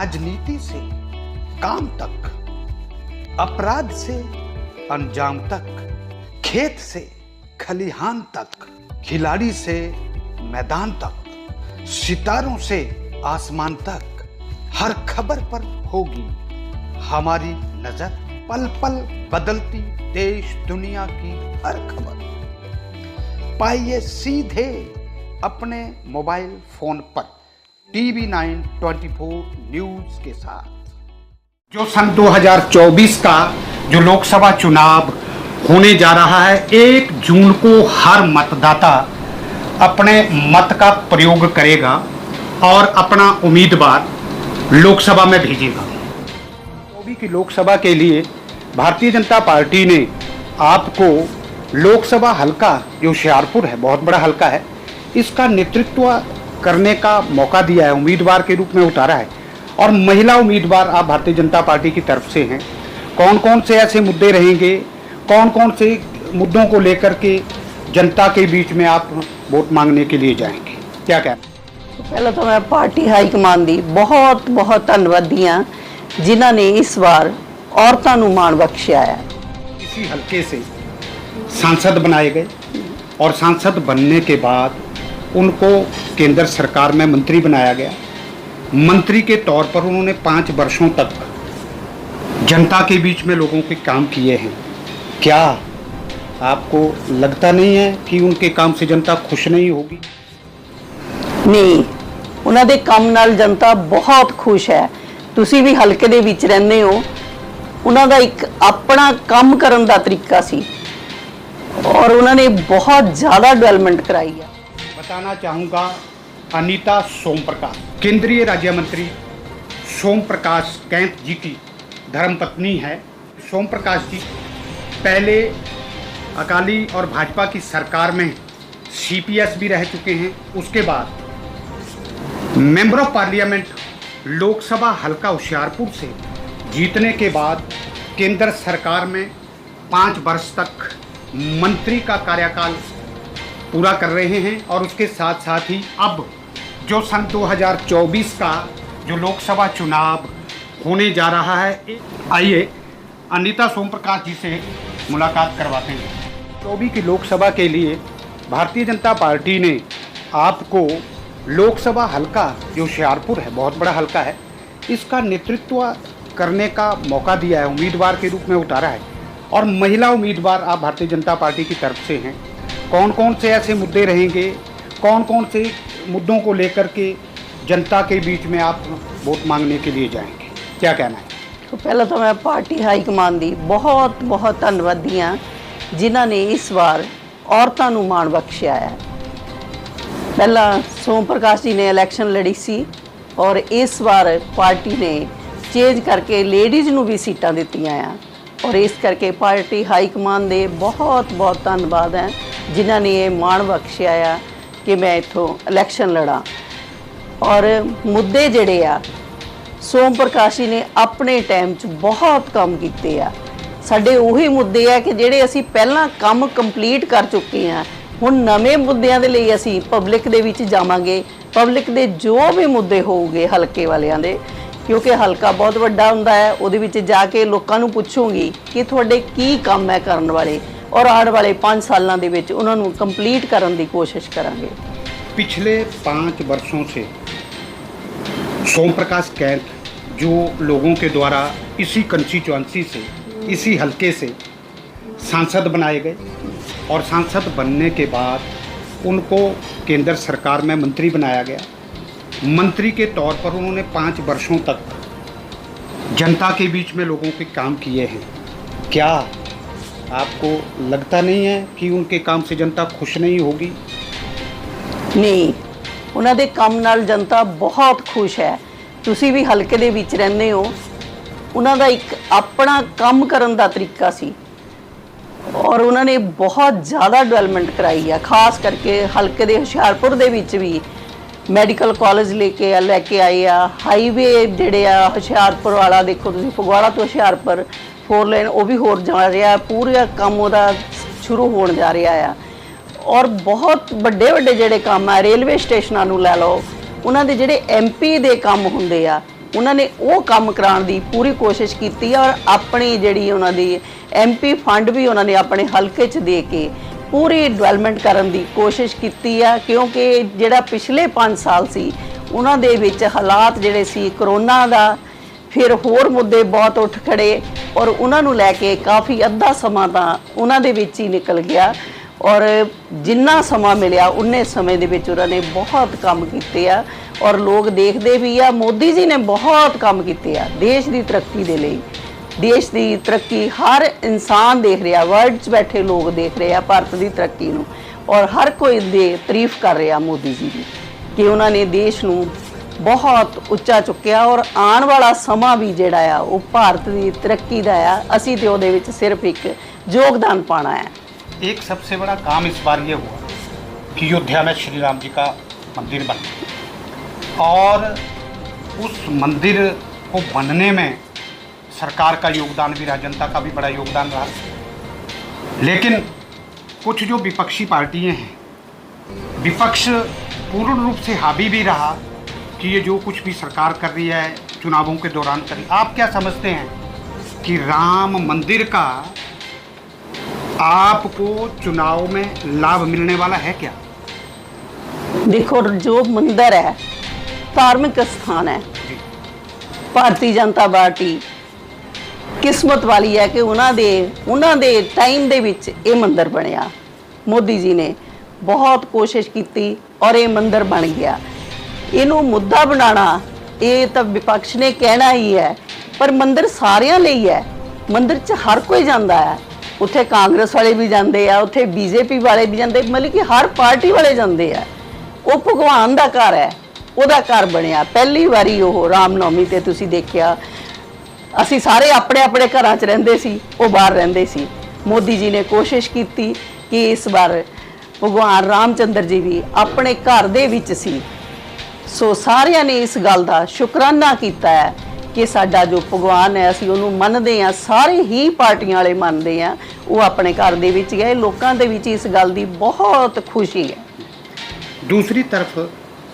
राजनीति से काम तक, अपराध से अंजाम तक, खेत से खलिहान तक, खिलाड़ी से मैदान तक, सितारों से आसमान तक, हर खबर पर होगी हमारी नजर। पल पल बदलती देश दुनिया की हर खबर पाइए सीधे अपने मोबाइल फोन पर TV9 24 न्यूज के साथ। जो सन 2024 का जो लोकसभा चुनाव होने जा रहा है, 1 जून को हर मतदाता अपने मत का प्रयोग करेगा और अपना उम्मीदवार लोकसभा में भेजेगा। 24 की लोकसभा के लिए भारतीय जनता पार्टी ने आपको लोकसभा हलका जो होशियारपुर है, बहुत बड़ा हलका है, इसका नेतृत्व करने का मौका दिया है, उम्मीदवार के रूप में उतारा है। और महिला उम्मीदवार आप भारतीय जनता पार्टी की तरफ से हैं। कौन कौन से ऐसे मुद्दे रहेंगे, कौन कौन से मुद्दों को लेकर के जनता के बीच में आप वोट मांगने के लिए जाएंगे, क्या कहना? पहले तो मैं पार्टी हाईकमान दी बहुत बहुत धन्यवादी हाँ जिन्होंने इस बार औरतों को मान बख्शिया है। इसी हल्के से सांसद बनाए गए और सांसद बनने के बाद उनको केंद्र सरकार में मंत्री बनाया गया। मंत्री के तौर पर उन्होंने 5 वर्षों तक जनता के बीच में लोगों के काम किए हैं। क्या आपको लगता नहीं है कि उनके काम से जनता खुश नहीं होगी? नहीं, उन्हों के काम नाल जनता बहुत खुश है। तुसी भी हल्के दे विच रहंदे हो। उन्हों का एक अपना काम करन दा तरीका सी और उन्होंने बहुत ज़्यादा डेवलपमेंट कराई है। बताना चाहूँगा, अनीता सोम प्रकाश केंद्रीय राज्य मंत्री सोम प्रकाश कैंथ जी की धर्मपत्नी है। सोम प्रकाश जी पहले अकाली और भाजपा की सरकार में CPS भी रह चुके हैं। उसके बाद मेंबर ऑफ पार्लियामेंट लोकसभा हल्का होशियारपुर से जीतने के बाद केंद्र सरकार में 5 वर्ष तक मंत्री का कार्यकाल पूरा कर रहे हैं। और उसके साथ साथ ही अब जो सन 2024 का जो लोकसभा चुनाव होने जा रहा है, आइए अनीता सोम प्रकाश जी से मुलाकात करवाते हैं। 24 की लोकसभा के लिए भारतीय जनता पार्टी ने आपको लोकसभा हलका जो होशियारपुर है, बहुत बड़ा हलका है, इसका नेतृत्व करने का मौका दिया है, उम्मीदवार के रूप में उतारा है। और महिला उम्मीदवार आप भारतीय जनता पार्टी की तरफ से हैं। कौन कौन से ऐसे मुद्दे रहेंगे, कौन कौन से मुद्दों को लेकर के जनता के बीच में आप वोट मांगने के लिए जाएंगे, क्या कहना है? तो पहले तो मैं पार्टी हाईकमान दी बहुत बहुत धन्यवादी हाँ जिन्होंने इस बार औरतों को मान बख्शिया है। पहला सोम प्रकाश जी ने इलैक्शन लड़ी सी और इस बार पार्टी ने चेंज करके लेडीज़ ਨੂੰ भी सीटां दित्तियां आ और इस करके पार्टी हाईकमान दे बहुत बहुत धन्यवाद है जिन्होंने ये मान बख्शिया आ कि मैं इत्थों इलैक्शन लड़ा। और मुद्दे जिहड़े आ सोम प्रकाश जी ने अपने टाइम च बहुत काम कीते आ। साडे उही मुद्दे आ कि जिहड़े असीं पहलां काम कंप्लीट कर चुके हैं। हुण नਵੇਂ मुद्दिਆਂ ਦੇ ਲਈ ਅਸੀਂ पब्लिक ਦੇ ਵਿੱਚ ਜਾਵਾਂਗੇ। पब्लिक ਦੇ जो भी मुद्दे होऊगे हल्के वालिਆਂ ਦੇ, क्योंकि हल्का बहुत वड्डा हुंदा है, उहदे विच जाके लोकां नूं पुछूंगी कि तुहाडे की काम है करन वाले और आने वाले 5 सालों के विच उन्हां नूं कंप्लीट करन दी कोशिश करांगे। पिछले 5 वर्षों से सोम प्रकाश कैंथ जो लोगों के द्वारा इसी कंस्टिट्यूएंसी से, इसी हलके से सांसद बनाए गए और सांसद बनने के बाद उनको केंद्र सरकार में मंत्री बनाया गया। मंत्री के तौर पर उन्होंने 5 वर्षों तक जनता के बीच में लोगों के काम किए हैं। क्या आपको लगता नहीं है कि उनके काम से जनता खुश नहीं होगी? नहीं, उन्हां दे काम नाल जनता बहुत खुश है। तुसी भी हल्के दे विच रहंदे हो। उन्हां दा एक अपना काम करन दा तरीका सी और उन्होंने बहुत ज़्यादा डेवलपमेंट कराई है। खास करके हल्के दे होशियारपुर दे विच भी मैडिकल कॉलेज लैके आए आ। हाईवे जिहड़े आ होशियारपुर वाला देखो तुसीं, फगवाड़ा तो होशियारपुर 4 लेन वो भी होर जा रहा, पूरा काम उहदा शुरू होण जा रहा है। और बहुत ਵੱਡੇ ਵੱਡੇ ਜਿਹੜੇ ਕੰਮ ਆ रेलवे स्टेशनों ਨੂੰ ਲੈ ਲਓ, ਉਹਨਾਂ ਦੇ ਜਿਹੜੇ MP ਦੇ ਕੰਮ ਹੁੰਦੇ ਆ ਉਹਨਾਂ ਨੇ ਉਹ ਕੰਮ ਕਰਾਉਣ ਦੀ ਪੂਰੀ ਕੋਸ਼ਿਸ਼ ਕੀਤੀ ਔਰ ਆਪਣੀ ਜਿਹੜੀ ਉਹਨਾਂ ਦੀ ਐਮਪੀ ਫੰਡ ਵੀ ਉਹਨਾਂ ਨੇ ਆਪਣੇ ਹਲਕੇ 'ਚ ਦੇ ਕੇ ਪੂਰੀ ਡਿਵੈਲਪਮੈਂਟ ਕਰਨ ਦੀ ਕੋਸ਼ਿਸ਼ ਕੀਤੀ ਆ। ਕਿਉਂਕਿ ਜਿਹੜਾ ਪਿਛਲੇ 5 ਸਾਲ ਸੀ ਉਹਨਾਂ ਦੇ ਵਿੱਚ ਹਾਲਾਤ ਜਿਹੜੇ ਸੀ ਕਰੋਨਾ ਦਾ, ਫਿਰ ਹੋਰ ਮੁੱਦੇ ਬਹੁਤ ਉੱਠ ਖੜੇ ਔਰ ਉਹਨਾਂ ਨੂੰ ਲੈ ਕੇ ਕਾਫੀ ਅੱਧਾ ਸਮਾਂ ਤਾਂ ਉਹਨਾਂ ਦੇ ਵਿੱਚ ਹੀ ਨਿਕਲ ਗਿਆ ਔਰ ਜਿੰਨਾ ਸਮਾਂ ਮਿਲਿਆ ਉਨੇ ਸਮੇਂ ਦੇ ਵਿੱਚ ਉਹਨਾਂ ਨੇ ਬਹੁਤ ਕੰਮ ਕੀਤੇ ਆ ਔਰ ਲੋਕ ਦੇਖਦੇ ਵੀ ਆ। ਮੋਦੀ ਜੀ ਨੇ ਬਹੁਤ ਕੰਮ ਕੀਤੇ ਆ ਦੇਸ਼ ਦੀ ਤਰੱਕੀ ਦੇ ਲਈ। ਦੇਸ਼ ਦੀ ਤਰੱਕੀ ਹਰ ਇਨਸਾਨ ਦੇਖ ਰਿਹਾ, ਵਰਲਡ 'ਚ ਬੈਠੇ ਲੋਕ ਦੇਖ ਰਹੇ ਆ ਭਾਰਤ ਦੀ ਤਰੱਕੀ ਨੂੰ ਔਰ ਹਰ ਕੋਈ ਦੇ ਤਾਰੀਫ ਕਰ ਰਿਹਾ ਮੋਦੀ ਜੀ ਦੀ ਕਿ ਉਹਨਾਂ ਨੇ ਦੇਸ਼ ਨੂੰ ਬਹੁਤ ਉੱਚਾ ਚੁੱਕਿਆ ਔਰ ਆਉਣ ਵਾਲਾ ਸਮਾਂ ਵੀ ਜਿਹੜਾ ਆ ਉਹ ਭਾਰਤ ਦੀ ਤਰੱਕੀ ਦਾ ਆ। ਅਸੀਂ ਤੇ ਉਹਦੇ ਵਿੱਚ ਸਿਰਫ ਇੱਕ ਯੋਗਦਾਨ ਪਾਣਾ ਹੈ। एक सबसे बड़ा काम इस बार ये हुआ कि अयोध्या में श्री राम जी का मंदिर बन गया और उस मंदिर को बनने में सरकार का योगदान भी रहा, जनता का भी बड़ा योगदान रहा। लेकिन कुछ जो विपक्षी पार्टियां हैं, विपक्ष पूर्ण रूप से हावी भी रहा कि ये जो कुछ भी सरकार कर रही है चुनावों के दौरान कर रही। आप क्या समझते हैं कि राम मंदिर का आपको चुनाव में लाभ मिलने वाला है क्या? देखो, जो मंदिर है धार्मिक स्थान है, ਭਾਰਤੀ ਜਨਤਾ ਪਾਰਟੀ ਕਿਸਮਤ ਵਾਲੀ ਹੈ ਕਿ ਉਹਨਾਂ ਦੇ ਟਾਈਮ ਦੇ ਵਿੱਚ ਇਹ ਮੰਦਿਰ ਬਣਿਆ। ਮੋਦੀ ਜੀ ਨੇ ਬਹੁਤ ਕੋਸ਼ਿਸ਼ ਕੀਤੀ ਔਰ ਇਹ ਮੰਦਿਰ ਬਣ ਗਿਆ। ਇਹਨੂੰ ਮੁੱਦਾ ਬਣਾਉਣਾ ਇਹ ਤਾਂ ਵਿਪਕਸ਼ ਨੇ ਕਹਿਣਾ ਹੀ ਹੈ, ਪਰ ਮੰਦਿਰ ਸਾਰਿਆਂ ਲਈ ਹੈ। ਮੰਦਿਰ 'ਚ ਹਰ ਕੋਈ ਜਾਂਦਾ ਹੈ, ਉੱਥੇ ਕਾਂਗਰਸ ਵਾਲੇ ਵੀ ਜਾਂਦੇ ਆ, ਉੱਥੇ ਬੀਜੇਪੀ ਵਾਲੇ ਵੀ ਜਾਂਦੇ, ਮਤਲਬ ਕਿ ਹਰ ਪਾਰਟੀ ਵਾਲੇ ਜਾਂਦੇ ਆ। ਉਹ ਭਗਵਾਨ ਦਾ ਘਰ ਹੈ, ਉਹਦਾ ਘਰ ਬਣਿਆ। ਪਹਿਲੀ ਵਾਰੀ ਉਹ ਰਾਮਨੌਮੀ ਤੇ ਤੁਸੀਂ ਦੇਖਿਆ ਅਸੀਂ ਸਾਰੇ ਆਪਣੇ ਆਪਣੇ ਘਰਾਂ 'ਚ ਰਹਿੰਦੇ ਸੀ, ਉਹ ਬਾਹਰ ਰਹਿੰਦੇ ਸੀ। ਮੋਦੀ ਜੀ ਨੇ ਕੋਸ਼ਿਸ਼ ਕੀਤੀ ਕਿ ਇਸ ਵਾਰ ਭਗਵਾਨ ਰਾਮਚੰਦਰ ਜੀ ਵੀ ਆਪਣੇ ਘਰ ਦੇ ਵਿੱਚ ਸੀ। ਸੋ ਸਾਰਿਆਂ ਨੇ ਇਸ ਗੱਲ ਦਾ ਸ਼ੁਕਰਾਨਾ ਕੀਤਾ ਹੈ ਕਿ ਸਾਡਾ ਜੋ ਭਗਵਾਨ ਹੈ ਅਸੀਂ ਉਹਨੂੰ ਮੰਨਦੇ ਹਾਂ, ਸਾਰੇ ਹੀ ਪਾਰਟੀਆਂ ਵਾਲੇ ਮੰਨਦੇ ਆ। ਉਹ ਆਪਣੇ ਘਰ ਦੇ ਵਿੱਚ ਗਏ, ਲੋਕਾਂ ਦੇ ਵਿੱਚ ਇਸ ਗੱਲ ਦੀ ਬਹੁਤ ਖੁਸ਼ੀ ਹੈ। दूसरी तरफ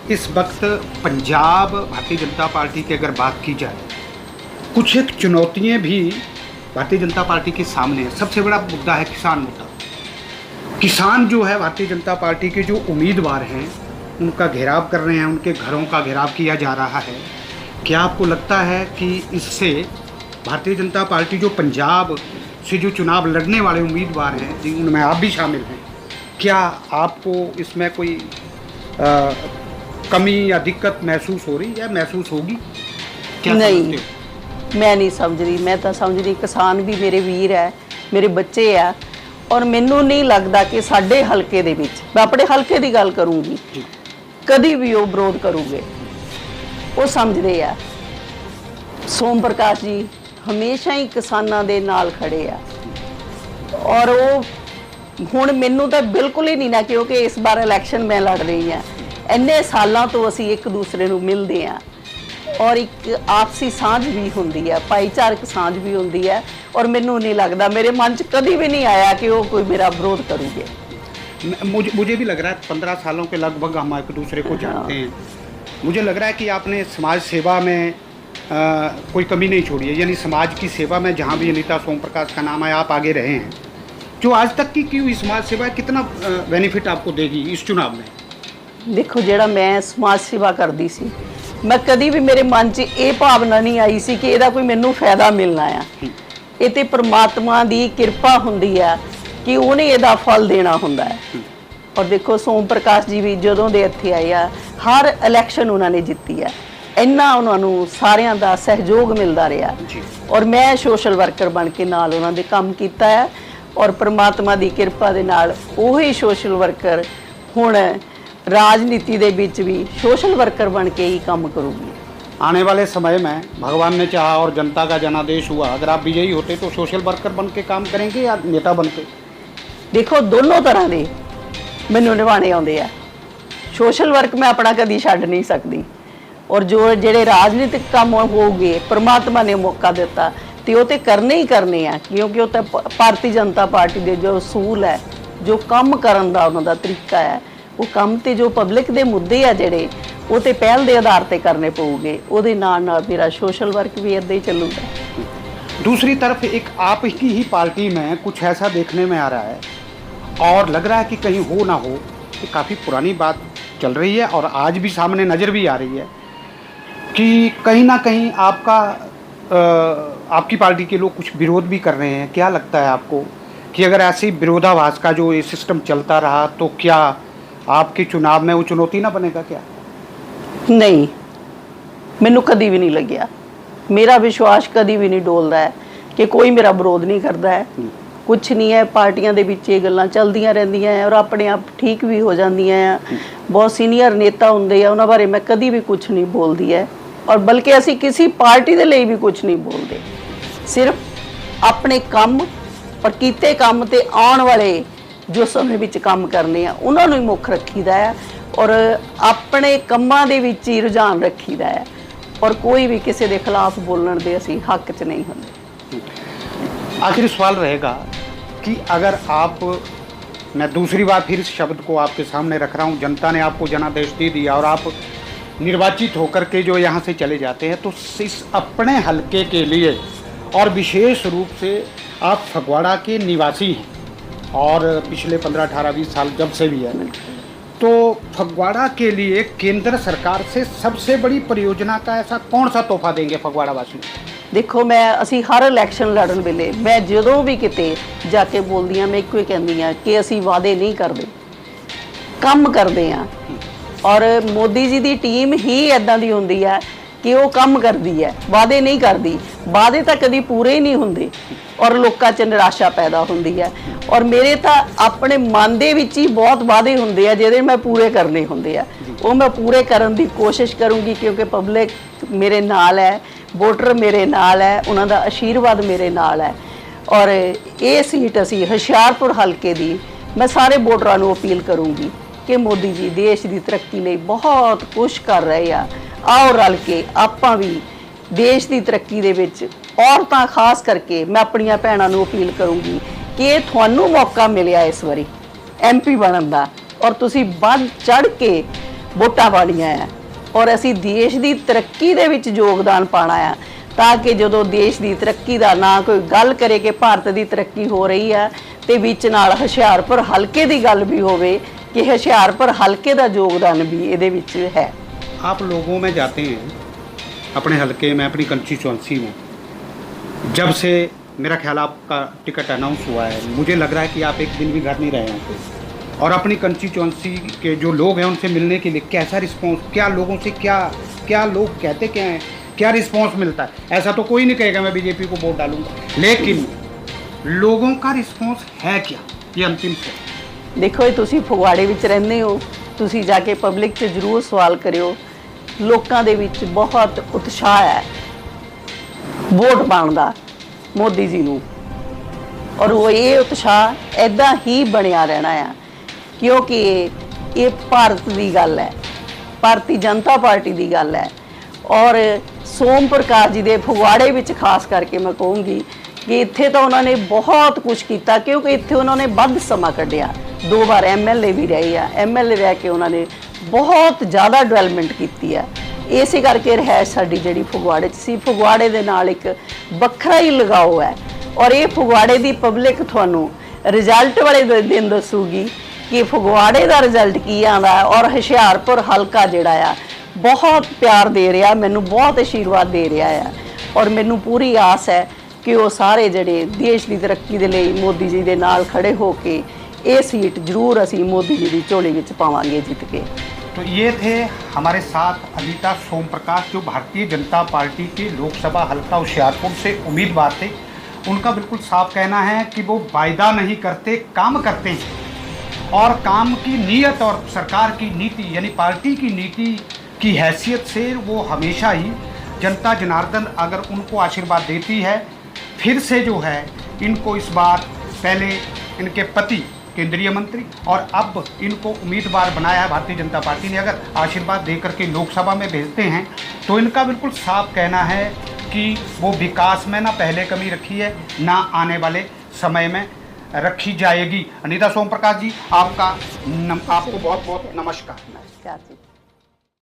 इस वक्त पंजाब भारतीय जनता पार्टी की अगर बात की जाए, कुछ एक चुनौतियां भी भारतीय जनता पार्टी के सामने है। सबसे बड़ा मुद्दा है किसान मुद्दा। किसान जो है भारतीय जनता पार्टी के जो उम्मीदवार हैं उनका घेराव कर रहे हैं, उनके घरों का घेराव किया जा रहा है। क्या आपको लगता है कि इससे भारतीय जनता पार्टी जो पंजाब से जो चुनाव लड़ने वाले उम्मीदवार हैं जिनमें आप भी शामिल हैं, क्या आपको इसमें कोई कमी या दिक्कत महसूस हो रही है, महसूस होगी? क्या नहीं, समझते हो? मैं नहीं समझ रही। मैं तो समझ रही किसान भी मेरे वीर है, मेरे बच्चे है और मैनू नहीं लगता कि साडे हल्के दे विच, मैं अपने हल्के की गल करूँगी, कभी भी वो विरोध करूँगे। वो समझते आ। सोम प्रकाश जी हमेशा ही किसानों के नाल खड़े आ और वो ਹੁਣ ਮੈਨੂੰ ਤਾਂ ਬਿਲਕੁਲ ਹੀ ਨਹੀਂ ਨਾ, ਕਿਉਂਕਿ ਇਸ ਵਾਰ ਇਲੈਕਸ਼ਨ ਮੈਂ ਲੜ ਰਹੀ ਹਾਂ। ਇੰਨੇ ਸਾਲਾਂ ਤੋਂ ਅਸੀਂ ਇੱਕ ਦੂਸਰੇ ਨੂੰ ਮਿਲਦੇ ਹਾਂ ਔਰ ਇੱਕ ਆਪਸੀ ਸਾਂਝ ਵੀ ਹੁੰਦੀ ਹੈ, ਭਾਈਚਾਰਕ ਸਾਂਝ ਵੀ ਹੁੰਦੀ ਹੈ ਔਰ ਮੈਨੂੰ ਨਹੀਂ ਲੱਗਦਾ, ਮੇਰੇ ਮਨ 'ਚ ਕਦੀ ਵੀ ਨਹੀਂ ਆਇਆ ਕਿ ਉਹ ਕੋਈ ਮੇਰਾ ਵਿਰੋਧ ਕਰੂਗੇ। मुझे भी लग रहा है 15 सालों के लगभग हम एक दूसरे को जानते हैं। मुझे लग रहा है कि आपने समाज सेवा में कोई कमी नहीं छोड़ी है, यानी समाज की सेवा में जहाँ भी अनीता सोम प्रकाश का नाम है आप आगे रहे हैं। जो आज तक की हुई समाज सेवा कितना बेनिफिट आपको देगी इस चुनाव में? देखो, ਜਿਹੜਾ ਮੈਂ ਸਮਾਜ ਸੇਵਾ ਕਰਦੀ ਸੀ, ਮੈਂ ਕਦੀ ਵੀ ਮੇਰੇ ਮਨ 'ਚ ਇਹ ਭਾਵਨਾ ਨਹੀਂ ਆਈ ਸੀ ਕਿ ਇਹਦਾ ਕੋਈ ਮੈਨੂੰ ਫਾਇਦਾ ਮਿਲਣਾ ਆ। ਇਹ ਤੇ ਪ੍ਰਮਾਤਮਾ ਦੀ ਕਿਰਪਾ ਹੁੰਦੀ ਆ ਕਿ ਉਹਨੇ ਇਹਦਾ ਫਲ ਦੇਣਾ ਹੁੰਦਾ ਹੈ। ਔਰ ਦੇਖੋ, ਸੋਮ ਪ੍ਰਕਾਸ਼ ਜੀ ਵੀ ਜਦੋਂ ਦੇ ਇੱਥੇ ਆਏ ਆ, ਹਰ ਇਲੈਕਸ਼ਨ ਉਹਨਾਂ ਨੇ ਜਿੱਤੀ ਆ। ਇੰਨਾ ਉਹਨਾਂ ਨੂੰ ਸਾਰਿਆਂ ਦਾ ਸਹਿਯੋਗ ਮਿਲਦਾ ਰਿਹਾ ਔਰ ਮੈਂ ਸੋਸ਼ਲ ਵਰਕਰ ਬਣ ਕੇ ਨਾਲ ਉਹਨਾਂ ਦੇ ਕੰਮ ਕੀਤਾ ਹੈ ਔਰ परमात्मा की किरपा दे नाल ਉਹੀ सोशल वर्कर हुण राजनीति दे विच भी सोशल वर्कर बन के ही काम करूँगी। आने वाले समय में भगवान ने चाहा और जनता का जनादेश हुआ, अगर आप विजयी होते तो सोशल वर्कर बन के काम करेंगे या नेता बन के? देखो, दोनों तरह के मैनूं निभाने आउंदे आ। सोशल वर्क मैं अपना कदी छड्ड नहीं सकती और जो जिहड़े राजनीतिक काम होगे परमात्मा ने मौका दिता तो वो तो करने ही करने हैं, क्योंकि वो तो भारतीय जनता पार्टी के जो असूल है, जो काम करन दा उन्हां दा तरीका है, वो काम तो जो पब्लिक के मुद्दे आ जिहड़े ਉਹ ਤੇ ਪਹਿਲ ਦੇ ਆਧਾਰ ਤੇ ਕਰਨੇ ਪਊਗੇ। ਉਹਦੇ ਨਾਲ ਨਾਲ ਮੇਰਾ सोशल वर्क भी इदा ही चलूगा। दूसरी तरफ एक आप की ही पार्टी में कुछ ऐसा देखने में आ रहा है और लग रहा है कि कहीं हो ना हो कि काफ़ी पुरानी बात चल रही है और आज भी सामने नज़र भी आ रही है कि कहीं ना कहीं आपकी पार्टी के लोग कुछ विरोध भी कर रहे हैं। क्या लगता है आपको कि अगर ऐसे विरोधाभास का जो ये सिस्टम चलता रहा तो क्या आपके चुनाव में वो चुनौती ना बनेगा क्या? नहीं, मैनू कभी भी नहीं लग्या, मेरा विश्वास कभी भी नहीं डोलता है कि कोई मेरा विरोध नहीं करता है। कुछ नहीं है, पार्टियां दे विच ये गल्लां चलदियां रहिंदियां हैं और अपने आप ठीक भी हो जांदियां हैं। बहुत सीनियर नेता हुंदे आ, उन्हां बारे मैं कभी भी कुछ नहीं बोलदी है और बल्कि असीं किसी पार्टी दे लई भी कुछ नहीं बोलते। सिर्फ अपने काम और कीते काम ते आउण वाले जो समय विच काम करने आ उन्हां नूं ही मुख रखीदा है और अपने कंमां दे विच ही रुझान रखीदा है और कोई भी किसी के खिलाफ बोलने दे असीं हक च नहीं होंदे। आखिरी सवाल रहेगा कि अगर मैं दूसरी बार फिर इस शब्द को आपके सामने रख रहा हूँ, जनता ने आपको जनादेश दे दिया और आप निर्वाचित होकर के जो यहाँ से चले जाते हैं तो इस अपने हलके के लिए और विशेष रूप से आप फगवाड़ा के निवासी हैं और पिछले 15-18-20 साल जब से भी है, तो फगवाड़ा के लिए केंद्र सरकार से सबसे बड़ी परियोजना का ऐसा कौन सा तोहफा देंगे फगवाड़ा वासी? देखो, मैं असी हर इलैक्शन लड़न वेले मैं जदों भी किते जाके बोलदी हाँ, मैं इक्को ही कहंदी हाँ कि असी वादे नहीं करते, काम करते हैं। और मोदी जी की टीम ही इदां दी हुंदी है कि वो काम करती है, वादे नहीं करती। वादे तो कभी पूरे ही नहीं होंगे और लोगों च निराशा पैदा होंदी है। और मेरे तो अपने मन दे विच ही बहुत वादे होंदे आ जिहदे मैं पूरे करने होंदे आ, वो मैं पूरे करन दी कोशिश करूँगी क्योंकि पब्लिक मेरे नाल है, वोटर मेरे नाल है, उन्हां दा आशीर्वाद मेरे नाल है। और ये सीट असी हुशियारपुर हल्के दी मैं सारे वोटरां नूं अपील करूँगी कि मोदी जी देश की तरक्की लई बहुत कुछ कर रहे आ। आओ रल के आपां भी देश की तरक्की दे विच औरतां खास करके मैं अपनियां भैणां नूं अपील करूँगी कि ये तुहानूं मौका मिलिया इस वारी MP बनन दा और तुसीं वध चढ़ के वोटां पाणियां है और असी देश की तरक्की दे विच योगदान पाना है ताकि जदों देश की तरक्की का ना कोई गल करे कि भारत की तरक्की हो रही है तो विच नाल हुशियारपुर हल्के की गल भी होवे कि हुशियारपुर हल्के का योगदान भी इहदे विच है। आप लोगों में जाते हैं अपने हलके में, अपनी कंस्टिट्यूंसी में, जब से मेरा ख्याल आपका टिकट अनाउंस हुआ है, मुझे लग रहा है कि आप एक दिन भी घर नहीं रहे हैं और अपनी कंस्टिट्यूंसी के जो लोग हैं उनसे मिलने के लिए कैसा रिस्पांस, क्या लोगों से क्या लोग कहते क्या हैं, क्या रिस्पांस मिलता है? ऐसा तो कोई नहीं कहेगा मैं बीजेपी को वोट डालूंगा, लेकिन लोगों का रिस्पांस है क्या, ये अंतिम से। देखो, ये तुसी फगवाड़े विच रहंदे हो, तुसी जाके पब्लिक से जरूर सवाल करियो, लोगों दे विच बहुत उत्साह है वोट पाउण दा मोदी जी नूं और वो ये उत्साह ऐदा ही बनिया रहना है क्योंकि ये भारत की गल है, भारतीय जनता पार्टी की गल है। और सोम प्रकाश जी के फगवाड़े विच खास करके मैं कहूँगी कि इत्थे तो उन्होंने बहुत कुछ किया क्योंकि इत्थे उन्होंने वध समा कढ़िया, 2 बार MLA भी रहे आ, MLA रह के उन्होंने बहुत ज़्यादा डेवलपमेंट की है। इस करके रहायश साडी जिहड़ी फगवाड़े च सी, फगवाड़े दे नाल एक वखरा ही लगाव है और ये फगवाड़े की पब्लिक तुहानूं रिजल्ट वाले दिन दसूगी कि फगवाड़े का रिजल्ट की आंदा है और हुशियारपुर हल्का जिहड़ा आ बहुत प्यार दे रहा, मैनूं बहुत आशीर्वाद दे रहा है और मैनूं पूरी आस है कि वो सारे जिहड़े देश की तरक्की दे लई मोदी जी दे नाल खड़े होके ये सीट जरूर असी मोदी जी की झोली विच पावांगे जीत के। तो ये थे हमारे साथ अनीता सोम प्रकाश जो भारतीय जनता पार्टी के लोकसभा हल्का होशियारपुर से उम्मीदवार थे। उनका बिल्कुल साफ कहना है कि वो वायदा नहीं करते, काम करते हैं और काम की नीयत और सरकार की नीति यानी पार्टी की नीति की हैसियत से वो हमेशा ही जनता जनार्दन अगर उनको आशीर्वाद देती है, फिर से जो है इनको इस बार पहले इनके पति केंद्रीय मंत्री और अब इनको उम्मीदवार बनाया है भारतीय जनता पार्टी ने, अगर आशीर्वाद दे करके लोकसभा में भेजते हैं तो इनका बिल्कुल साफ कहना है कि वो विकास में ना पहले कमी रखी है ना आने वाले समय में रखी जाएगी। अनीता सोम प्रकाश जी आपको बहुत बहुत नमस्कार। नमस्कार जी।